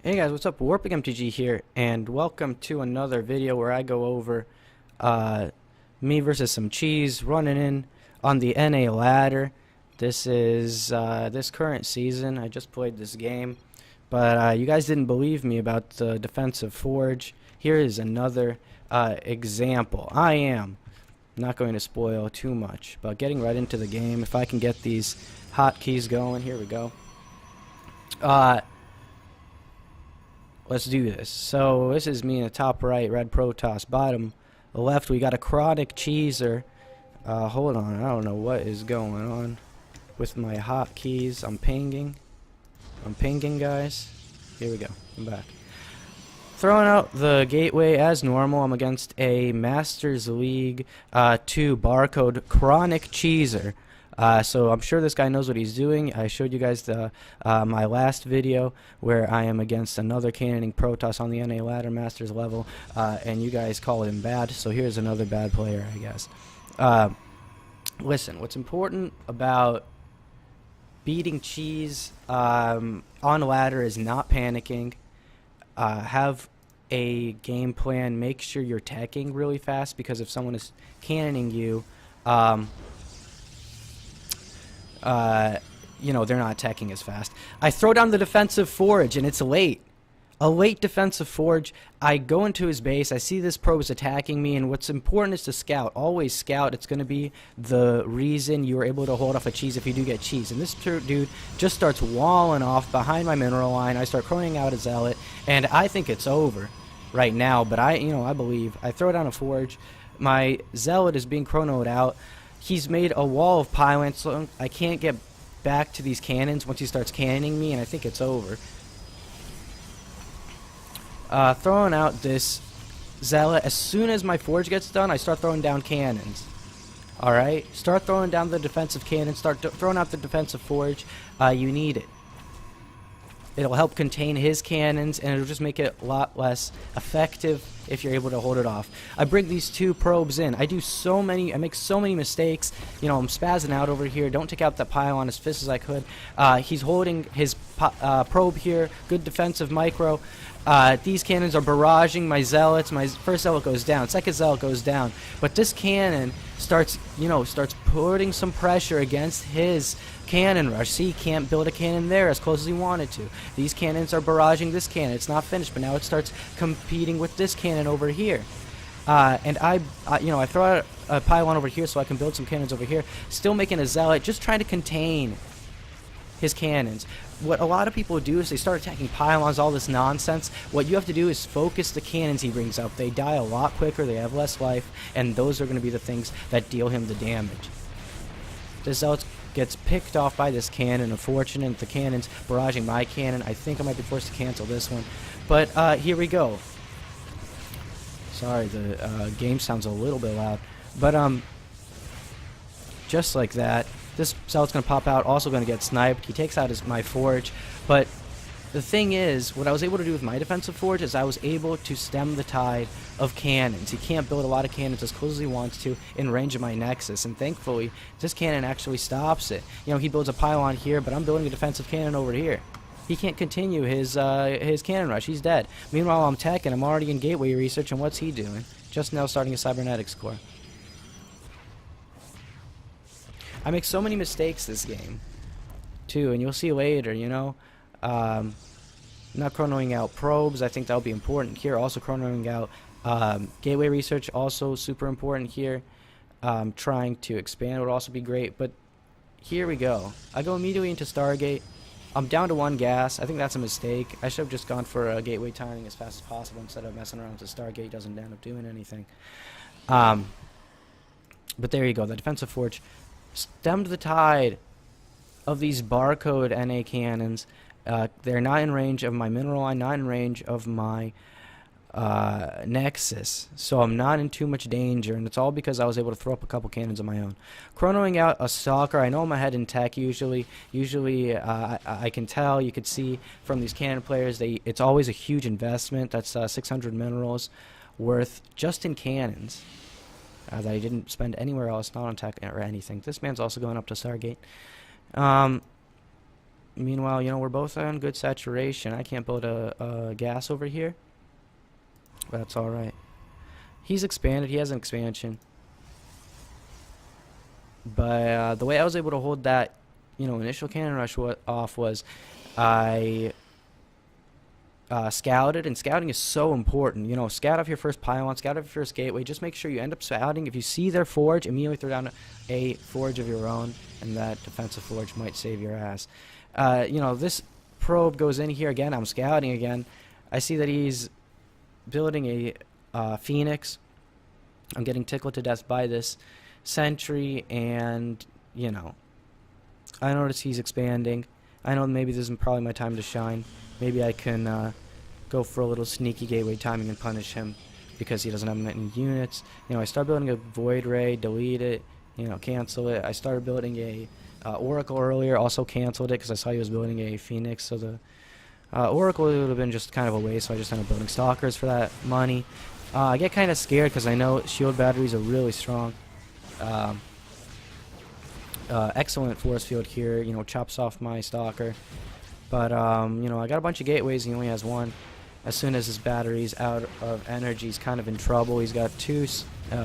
Hey guys, what's up? Warping MTG here, and welcome to another video where I go over me versus some cheese running in on the NA ladder. This is this current season. I just played this game, but you guys didn't believe me about the defensive forge. Here is another example. I am not going to spoil too much, but getting right into the game. If I can get these hotkeys going, here we go. Let's do this. So this is me in the top right, red Protoss. Bottom left, we got a chronic cheeser. Hold on, I don't know what is going on with my hotkeys. I'm pinging, guys. Here we go. I'm back. Throwing out the gateway as normal. I'm against a Masters League 2 barcode chronic cheeser. So I'm sure this guy knows what he's doing. I showed you guys the my last video where I am against another cannoning Protoss on the NA ladder Masters level, and you guys call him bad. So here's another bad player, I guess. Listen, what's important about beating cheese on ladder is not panicking. Have a game plan. Make sure you're teching really fast, because if someone is cannoning you, you know, they're not attacking as fast. I throw down the defensive forge, and it's late. A late defensive forge. I go into his base. I see this probe is attacking me, and what's important is to scout. Always scout. It's going to be the reason you are able to hold off a cheese if you do get cheese. And this dude just starts walling off behind my mineral line. I start chroning out a zealot, and I think it's over right now. But I believe. I throw down a forge. My zealot is being chronoed out. He's made a wall of pylons, so I can't get back to these cannons once he starts cannoning me, and I think it's over. Throwing out this zealot. As soon as my forge gets done, I start throwing down cannons. Alright? Start throwing down the defensive cannons. Start throwing out the defensive forge. You need it. It'll help contain his cannons, and it'll just make it a lot less effective if you're able to hold it off. I bring these two probes in. I make so many mistakes. You know, I'm spazzing out over here. Don't take out that pylon as fast as I could. He's holding his probe here. Good defensive micro. These cannons are barraging my zealots. My first zealot goes down. Second zealot goes down. But this cannon starts putting some pressure against his cannon rush. See, he can't build a cannon there as close as he wanted to. These cannons are barraging this cannon. It's not finished, but now it starts competing with this cannon over here. And I throw out a pylon over here so I can build some cannons over here. Still making a zealot, just trying to contain his cannons. What a lot of people do is they start attacking pylons, all this nonsense. What you have to do is focus the cannons he brings up. They die a lot quicker, they have less life, and those are going to be the things that deal him the damage. The zealot gets picked off by this cannon. Unfortunate, the cannon's barraging my cannon. I think I might be forced to cancel this one. But here we go. Sorry, the game sounds a little bit loud. But just like that. This zealot's going to pop out, also going to get sniped. He takes out my forge. But the thing is, what I was able to do with my defensive forge is I was able to stem the tide of cannons. He can't build a lot of cannons as close as he wants to in range of my nexus. And thankfully, this cannon actually stops it. You know, he builds a pylon here, but I'm building a defensive cannon over here. He can't continue his cannon rush. He's dead. Meanwhile, I'm teching. I'm already in gateway research, and what's he doing? Just now starting a cybernetics core. I make so many mistakes this game, too, and you'll see later, you know. Not chronoing out probes, I think that'll be important here. Also chronoing out gateway research, also super important here. Trying to expand would also be great, but here we go. I go immediately into Stargate. I'm down to 1 gas. I think that's a mistake. I should have just gone for a gateway timing as fast as possible instead of messing around with the Stargate. Doesn't end up doing anything. But there you go. The defensive forge stemmed the tide of these barcode NA cannons. They're not in range of my mineral line, not in range of my nexus, so I'm not in too much danger, and it's all because I was able to throw up a couple cannons of my own. Chronoing out a stalker. I know I'm ahead in tech usually. I can tell, you could see from these cannon players, it's always a huge investment. That's 600 minerals worth just in cannons. That I didn't spend anywhere else, not on tech or anything. This man's also going up to Stargate. Meanwhile, you know, we're both on good saturation. I can't build a gas over here. But that's alright. He's expanded. He has an expansion. But the way I was able to hold that, you know, initial cannon rush off was I scouted, and scouting is so important. You know, scout off your first pylon, scout off your first gateway. Just make sure you end up scouting. If you see their forge, immediately throw down a forge of your own, and that defensive forge might save your ass. You know, this probe goes in here again. I'm scouting again. I see that he's building a phoenix. I'm getting tickled to death by this sentry, and you know, I notice he's expanding. I know maybe this is probably my time to shine. Maybe I can go for a little sneaky gateway timing and punish him because he doesn't have many units. You know, I started building a void ray, delete it, you know, cancel it. I started building a oracle earlier, also canceled it because I saw he was building a phoenix. So the oracle would have been just kind of a waste, so I just ended up building stalkers for that money. I get kind of scared because I know shield batteries are really strong. Excellent force field here, you know, chops off my stalker. But, you know, I got a bunch of gateways. He only has one. As soon as his battery's out of energy, he's kind of in trouble. He's got two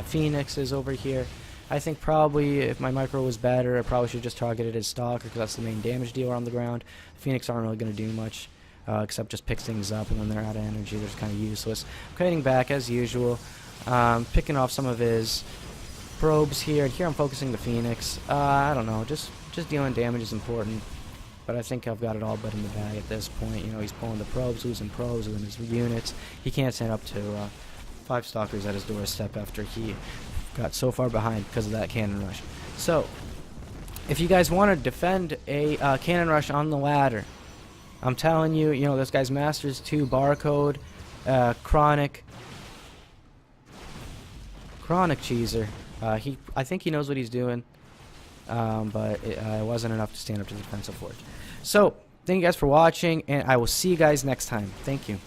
phoenixes over here. I think probably if my micro was better, I probably should have just targeted his stalker because that's the main damage dealer on the ground. Phoenix aren't really going to do much except just pick things up, and when they're out of energy, they're just kind of useless. I'm cutting back as usual, picking off some of his probes here. Here I'm focusing the phoenix. I don't know, just dealing damage is important. But I think I've got it all but in the bag at this point. You know, he's pulling the probes, losing probes within his units. He can't stand up to 5 stalkers at his doorstep after he got so far behind because of that cannon rush. So, if you guys want to defend a cannon rush on the ladder, I'm telling you, you know, this guy's Masters 2 barcode, Chronic Cheeser. I think he knows what he's doing. But it wasn't enough to stand up to the defensive forge. So, thank you guys for watching, and I will see you guys next time. Thank you.